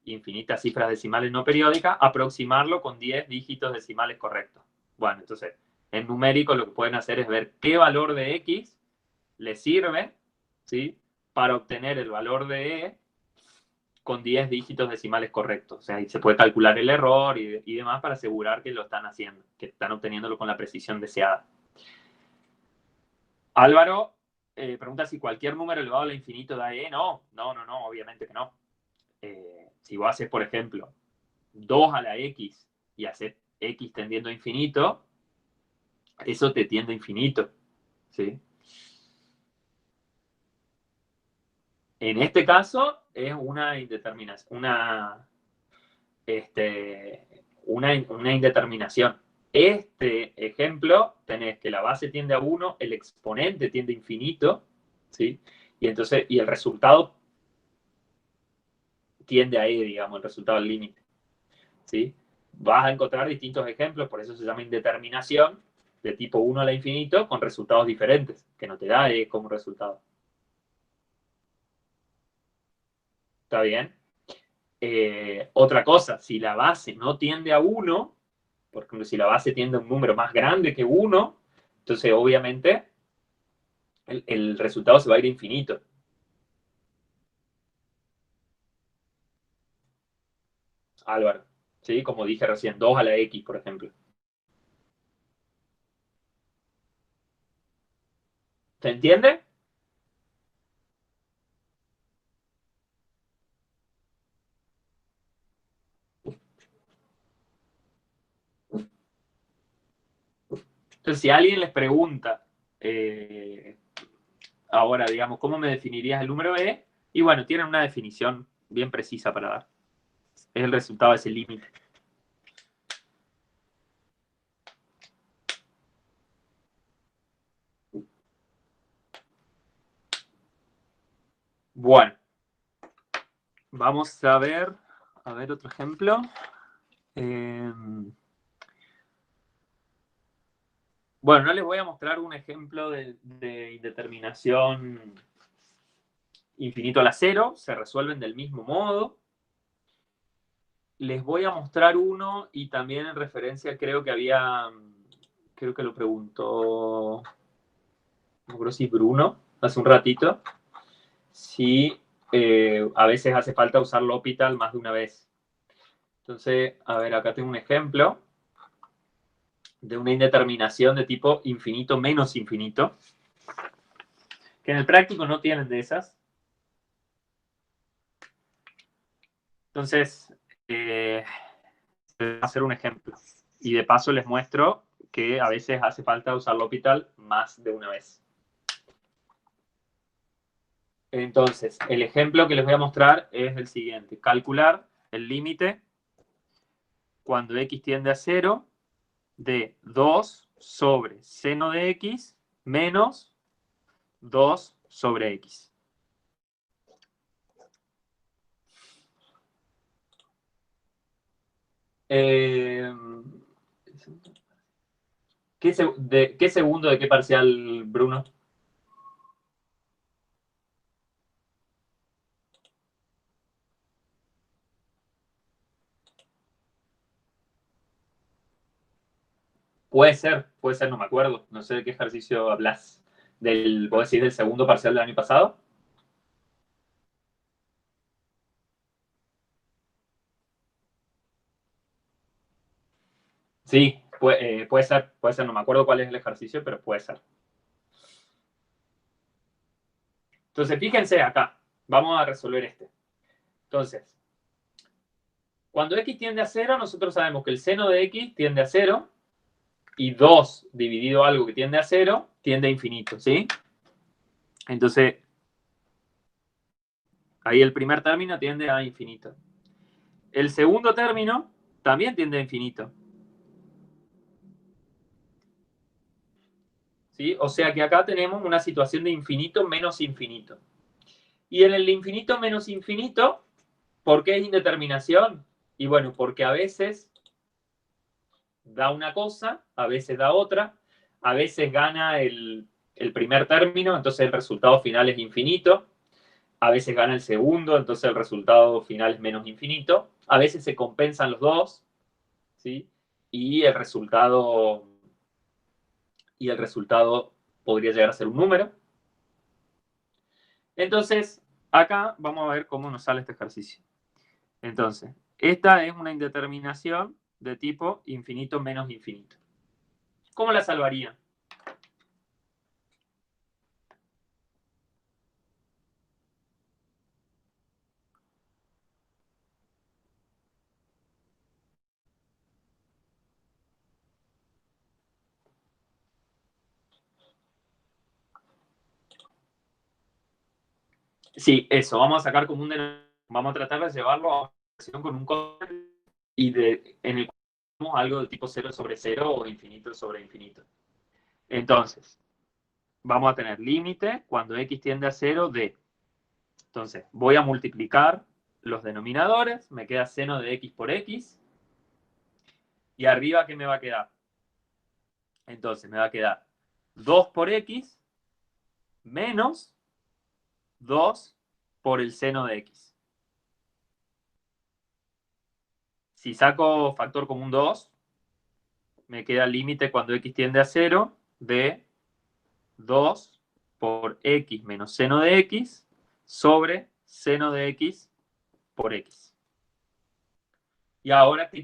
infinitas cifras decimales no periódicas, aproximarlo con 10 dígitos decimales correctos. Bueno, entonces, en numérico lo que pueden hacer es ver qué valor de x les sirve, ¿sí?, para obtener el valor de e con 10 dígitos decimales correctos. O sea, ahí se puede calcular el error y demás para asegurar que lo están haciendo, que están obteniéndolo con la precisión deseada. Álvaro pregunta si cualquier número elevado al infinito da e. No, obviamente que no. Si vos haces, por ejemplo, 2 a la x y haces x tendiendo a infinito, eso te tiende a infinito, ¿sí? En este caso es una indeterminación, una indeterminación. Este ejemplo, tenés que la base tiende a 1, el exponente tiende a infinito, ¿sí? Y entonces, y el resultado tiende a e, digamos, el resultado al límite, ¿sí? Vas a encontrar distintos ejemplos, por eso se llama indeterminación, de tipo 1 a la infinito, con resultados diferentes, que no te da e como resultado. ¿Está bien? Otra cosa, si la base no tiende a 1, por ejemplo, si la base tiende a un número más grande que 1, entonces obviamente el resultado se va a ir a infinito. Álvaro, ¿sí? Como dije recién, 2 a la x, por ejemplo. ¿Se entiende? Entonces, si alguien les pregunta, ahora, digamos, ¿cómo me definirías el número e? Y bueno, tienen una definición bien precisa para dar. Es el resultado de ese límite. Bueno, vamos a ver otro ejemplo. Bueno, no les voy a mostrar un ejemplo de indeterminación infinito a la 0, se resuelven del mismo modo. Les voy a mostrar uno y también en referencia creo que lo preguntó, no creo si Bruno, hace un ratito, si a veces hace falta usar L'Hopital más de una vez. Entonces, a ver, acá tengo un ejemplo de una indeterminación de tipo infinito menos infinito, que en el práctico no tienen de esas. Entonces, voy a hacer un ejemplo. Y de paso les muestro que a veces hace falta usar L'Hopital más de una vez. Entonces, el ejemplo que les voy a mostrar es el siguiente. Calcular el límite cuando x tiende a 0 de 2 sobre seno de x menos 2 sobre x. ¿Qué segundo de qué parcial, Bruno? Puede ser, no me acuerdo. No sé de qué ejercicio hablas. ¿Vos decís del segundo parcial del año pasado? Sí, puede ser, no me acuerdo cuál es el ejercicio, pero puede ser. Entonces, fíjense acá, vamos a resolver este. Entonces, cuando x tiende a 0, nosotros sabemos que el seno de x tiende a 0 y 2 dividido algo que tiende a 0 tiende a infinito, ¿sí? Entonces, ahí el primer término tiende a infinito. El segundo término también tiende a infinito. ¿Sí? O sea que acá tenemos una situación de infinito menos infinito. Y en el infinito menos infinito, ¿por qué es indeterminación? Y bueno, porque a veces da una cosa, a veces da otra, a veces gana el primer término, entonces el resultado final es infinito, a veces gana el segundo, entonces el resultado final es menos infinito, a veces se compensan los dos, ¿sí? Y el resultado podría llegar a ser un número. Entonces, acá vamos a ver cómo nos sale este ejercicio. Entonces, esta es una indeterminación de tipo infinito menos infinito. ¿Cómo la salvaría? Sí, eso, vamos a sacar como vamos a tratar de llevarlo a una relación con un constante y en el cual tenemos algo de tipo 0 sobre 0 o infinito sobre infinito. Entonces, vamos a tener límite cuando x tiende a 0 de. Entonces, voy a multiplicar los denominadores, me queda seno de x por x, y arriba, ¿qué me va a quedar? Entonces, me va a quedar 2 por x menos 2 por el seno de x. Si saco factor común 2, me queda el límite cuando x tiende a 0 de 2 por x menos seno de x sobre seno de x por x. Y ahora, ¿qué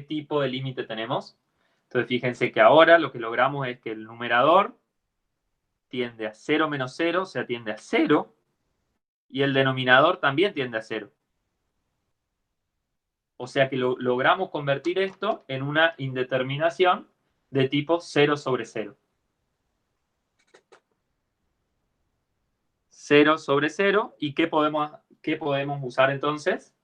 tipo de límite tenemos? Entonces, fíjense que ahora lo que logramos es que el numerador tiende a 0 menos 0, o sea, tiende a 0, y el denominador también tiende a 0. O sea que logramos convertir esto en una indeterminación de tipo 0 sobre 0. 0 sobre 0. ¿Y qué podemos usar entonces?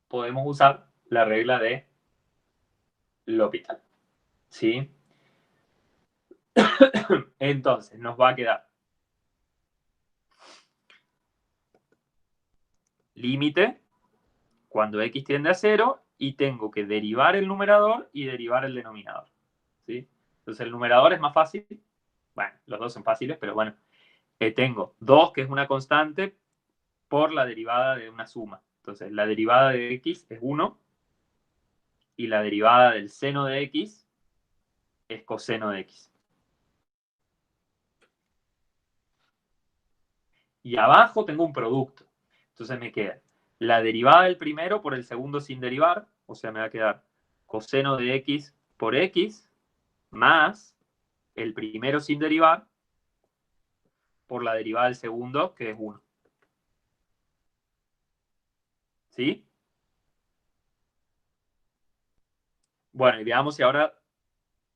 Podemos usar la regla de L'Hopital. ¿Sí? Entonces, nos va a quedar límite cuando x tiende a 0 y tengo que derivar el numerador y derivar el denominador. ¿Sí? Entonces, el numerador es más fácil. Bueno, los dos son fáciles, pero bueno. Tengo 2, que es una constante, por la derivada de una suma. Entonces, la derivada de x es 1 y la derivada del seno de x es coseno de x. Y abajo tengo un producto. Entonces me queda la derivada del primero por el segundo sin derivar, o sea, me va a quedar coseno de x por x más el primero sin derivar por la derivada del segundo, que es 1. ¿Sí? Bueno, y veamos si ahora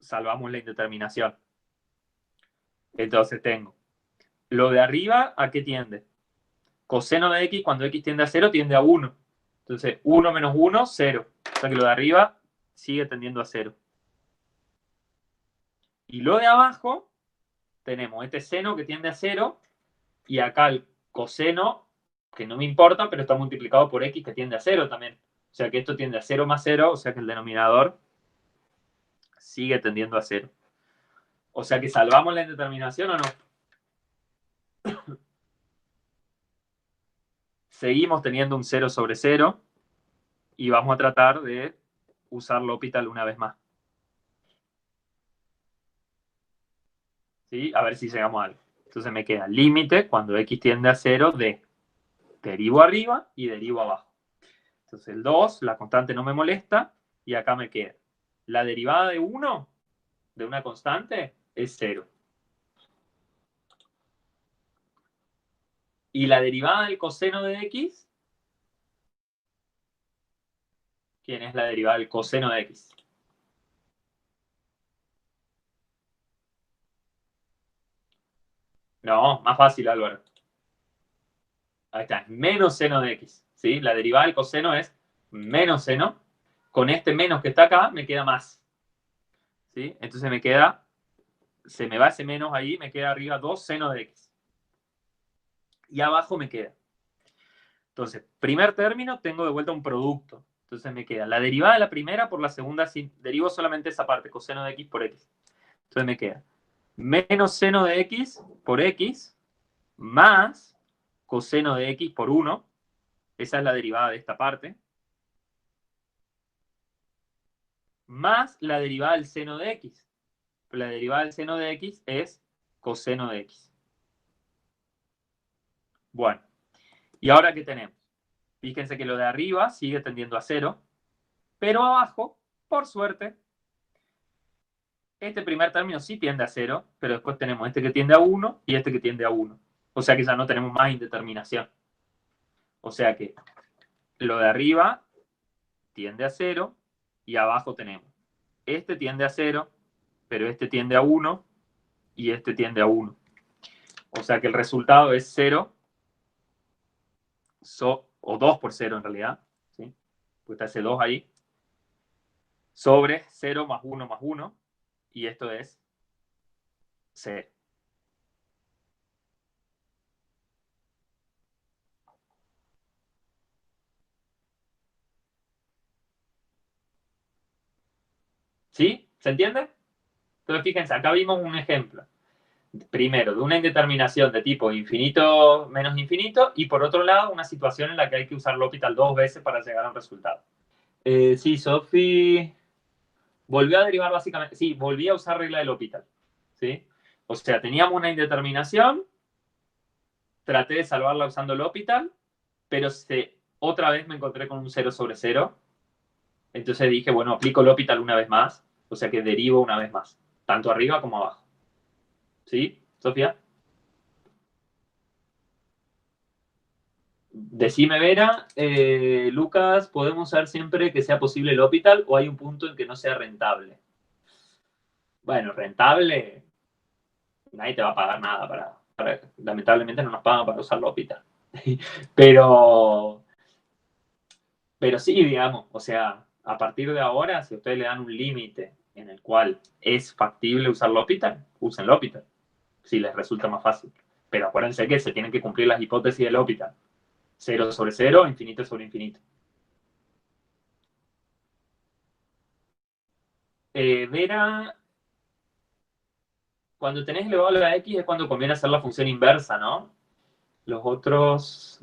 salvamos la indeterminación. Entonces tengo lo de arriba, ¿a qué tiende? Coseno de x, cuando x tiende a 0, tiende a 1. Entonces, 1 menos 1, 0. O sea que lo de arriba sigue tendiendo a 0. Y lo de abajo, tenemos este seno que tiende a 0 y acá el coseno, que no me importa, pero está multiplicado por x que tiende a 0 también. O sea que esto tiende a 0 más 0, o sea que el denominador sigue tendiendo a 0. O sea que salvamos la indeterminación o no. Seguimos teniendo un 0 sobre 0 y vamos a tratar de usar L'Hopital una vez más. ¿Sí? A ver si llegamos a algo. Entonces me queda límite cuando x tiende a 0 de derivo arriba y derivo abajo. Entonces el 2, la constante no me molesta, y acá me queda la derivada de 1, de una constante, es 0. Y la derivada del coseno de x, ¿quién es la derivada del coseno de x? No, más fácil, Álvaro. Ahí está, menos seno de x. ¿Sí? La derivada del coseno es menos seno. Con este menos que está acá, me queda más. ¿Sí? Entonces me queda, se me va ese menos ahí, me queda arriba 2 seno de x. Y abajo me queda. Entonces, primer término, tengo de vuelta un producto. Entonces me queda la derivada de la primera por la segunda, derivo solamente esa parte, coseno de x por x. Entonces me queda menos seno de x por x más coseno de x por 1. Esa es la derivada de esta parte. Más la derivada del seno de x. La derivada del seno de x es coseno de x. Bueno, ¿y ahora qué tenemos? Fíjense que lo de arriba sigue tendiendo a 0, pero abajo, por suerte, este primer término sí tiende a 0, pero después tenemos este que tiende a 1 y este que tiende a 1. O sea que ya no tenemos más indeterminación. O sea que lo de arriba tiende a 0 y abajo tenemos este tiende a 0, pero este tiende a 1 y este tiende a 1. O sea que el resultado es 0, o 2 por 0 en realidad, ¿sí? Pues está ese 2 ahí, sobre 0 más 1 más 1, y esto es 0. ¿Sí? ¿Se entiende? Entonces fíjense, acá vimos un ejemplo. Primero, de una indeterminación de tipo infinito menos infinito, y por otro lado, una situación en la que hay que usar L'Hopital 2 veces para llegar a un resultado. Sí, Sofi volvió a derivar básicamente, sí, volví a usar regla de L'Hopital, ¿sí? O sea, teníamos una indeterminación, traté de salvarla usando L'Hopital, pero otra vez me encontré con un 0 sobre 0, entonces dije, bueno, aplico L'Hopital una vez más, o sea que derivo una vez más, tanto arriba como abajo. ¿Sí, Sofía? Decime, Vera, Lucas, ¿podemos usar siempre que sea posible el L'Hopital o hay un punto en que no sea rentable? Bueno, rentable, nadie te va a pagar nada lamentablemente no nos pagan para usar L'Hopital. pero, pero sí, digamos, o sea, a partir de ahora, si ustedes le dan un límite en el cual es factible usar L'Hopital, usen L'Hopital, si les resulta más fácil. Pero acuérdense que se tienen que cumplir las hipótesis del L'Hopital. 0 sobre 0, infinito sobre infinito. Vera, cuando tenés elevado a la x es cuando conviene hacer la función inversa, ¿no? Los otros...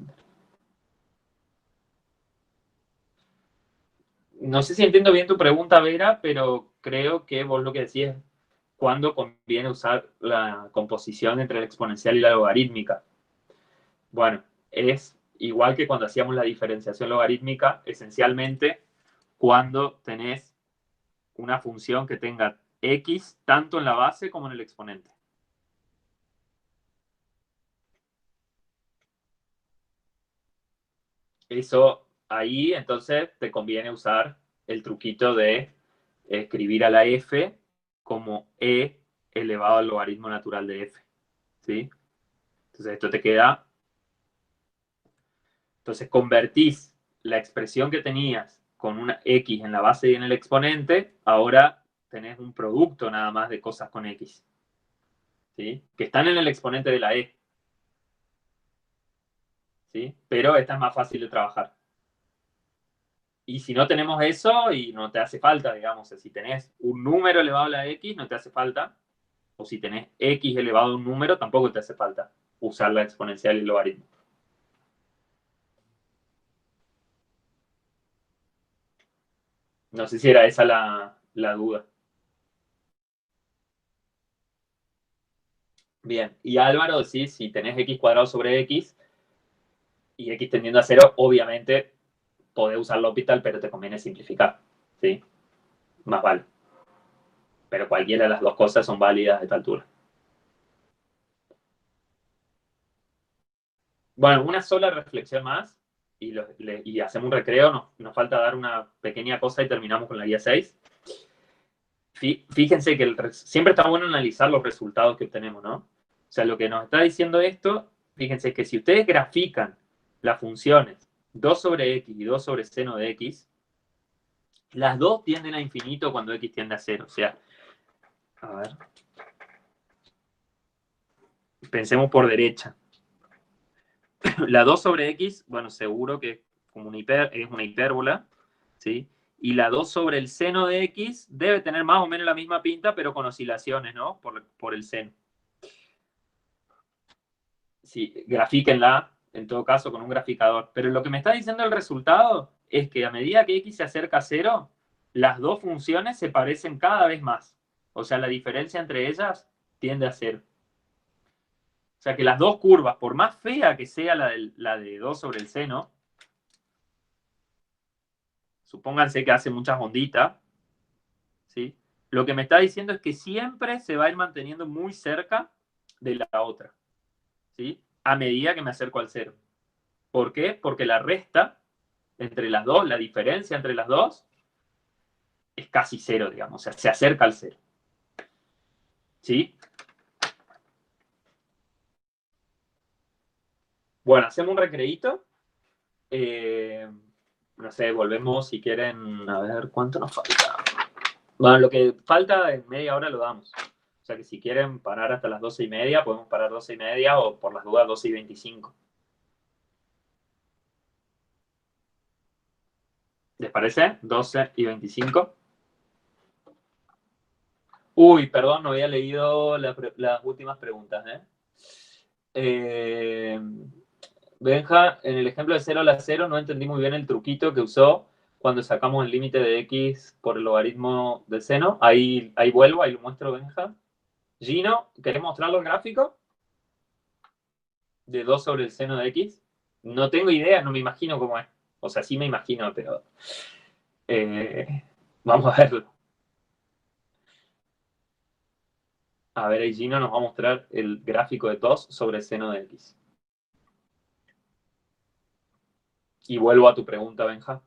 No sé si entiendo bien tu pregunta, Vera, pero creo que vos lo que decís es cuándo conviene usar la composición entre la exponencial y la logarítmica. Bueno, es igual que cuando hacíamos la diferenciación logarítmica, esencialmente cuando tenés una función que tenga x tanto en la base como en el exponente. Eso ahí entonces te conviene usar el truquito de escribir a la f como e elevado al logaritmo natural de f. ¿Sí? Entonces esto te queda... Entonces convertís la expresión que tenías con una x en la base y en el exponente, ahora tenés un producto nada más de cosas con x. ¿Sí? Que están en el exponente de la e. ¿Sí? Pero esta es más fácil de trabajar. Y si no tenemos eso y no te hace falta, digamos, si tenés un número elevado a la x, no te hace falta. O si tenés x elevado a un número, tampoco te hace falta usar la exponencial y el logaritmo. No sé si era esa la duda. Bien, y Álvaro, sí, si tenés x cuadrado sobre x y x tendiendo a 0, obviamente podés usar L'Hopital, pero te conviene simplificar, ¿sí? Más vale. Pero cualquiera de las dos cosas son válidas a esta altura. Bueno, una sola reflexión más y hacemos un recreo. Nos falta dar una pequeña cosa y terminamos con la guía 6. Fíjense que siempre está bueno analizar los resultados que obtenemos, ¿no? O sea, lo que nos está diciendo esto, fíjense que si ustedes grafican las funciones 2 sobre x y 2 sobre seno de x, las dos tienden a infinito cuando x tiende a 0. O sea, a ver, pensemos por derecha. La 2 sobre x, bueno, seguro que es como es una hipérbola, ¿sí? Y la 2 sobre el seno de x debe tener más o menos la misma pinta, pero con oscilaciones, ¿no? Por el seno. Sí, grafíquenla, en todo caso, con un graficador. Pero lo que me está diciendo el resultado es que a medida que x se acerca a 0, las dos funciones se parecen cada vez más. O sea, la diferencia entre ellas tiende a 0. O sea que las dos curvas, por más fea que sea la de 2 sobre el seno, supónganse que hace muchas onditas, ¿sí? Lo que me está diciendo es que siempre se va a ir manteniendo muy cerca de la otra, ¿sí? A medida que me acerco al 0. ¿Por qué? Porque la resta entre las dos, la diferencia entre las dos, es casi 0, digamos, o sea, se acerca al 0. ¿Sí? Bueno, hacemos un recreíto. No sé, volvemos si quieren, a ver cuánto nos falta. Bueno, lo que falta en media hora lo damos. O sea que si quieren parar hasta las 12:30, podemos parar 12:30 o por las dudas 12:25. ¿Les parece? 12:25. Uy, perdón, no había leído las últimas preguntas. Eh, Benja, en el ejemplo de 0 a la 0 no entendí muy bien el truquito que usó cuando sacamos el límite de x por el logaritmo del seno. Ahí vuelvo, ahí lo muestro, Benja. Gino, ¿querés mostrar los gráficos de 2 sobre el seno de x? No tengo idea, no me imagino cómo es. O sea, sí me imagino, pero vamos a verlo. A ver, ahí Gino nos va a mostrar el gráfico de 2 sobre el seno de x. Y vuelvo a tu pregunta, Benja.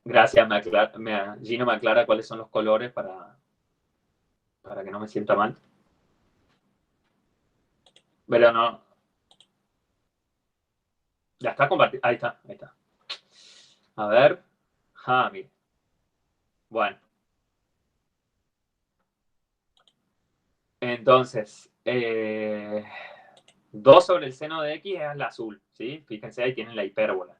Gracias, Gino me aclara cuáles son los colores para que no me sienta mal. Pero no. Ya está compartido. Ahí está, ahí está. A ver. Ah, mira. Bueno. Entonces, 2 sobre el seno de x es el azul, ¿sí? Fíjense, ahí tienen la hipérbola.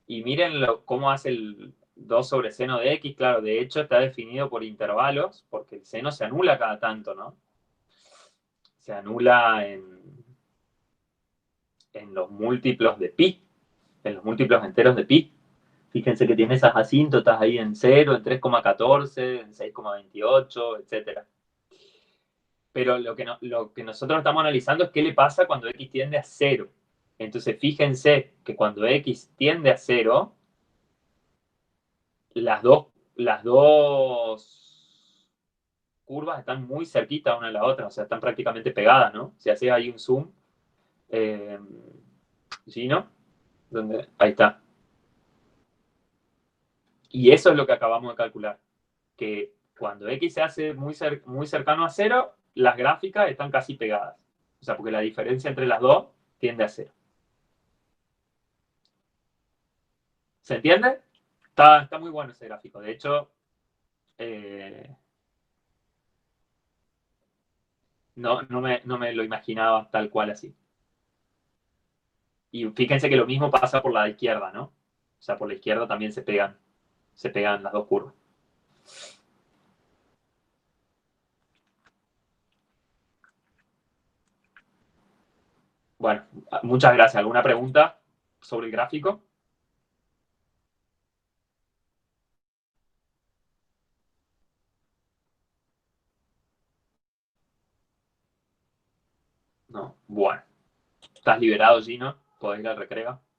Y miren cómo hace el 2 sobre seno de x. Claro, de hecho está definido por intervalos, porque el seno se anula cada tanto, ¿no? Se anula en los múltiplos de pi, en los múltiplos enteros de pi. Fíjense que tiene esas asíntotas ahí en 0, en 3,14, en 6,28, etc. Pero lo que nosotros estamos analizando es qué le pasa cuando x tiende a 0. Entonces, fíjense que cuando x tiende a 0, las dos curvas están muy cerquitas una de la otra, o sea, están prácticamente pegadas, ¿no? Si haces ahí un zoom, ¿sí, no? Ahí está. Y eso es lo que acabamos de calcular, que cuando x se hace muy cercano a 0, las gráficas están casi pegadas. O sea, porque la diferencia entre las dos tiende a 0. ¿Se entiende? Está muy bueno ese gráfico. De hecho, no me lo imaginaba tal cual así. Y fíjense que lo mismo pasa por la izquierda, ¿no? O sea, por la izquierda también se pegan las dos curvas. Bueno, muchas gracias. ¿Alguna pregunta sobre el gráfico? No. Bueno, estás liberado, Gino. Podés ir al recreo.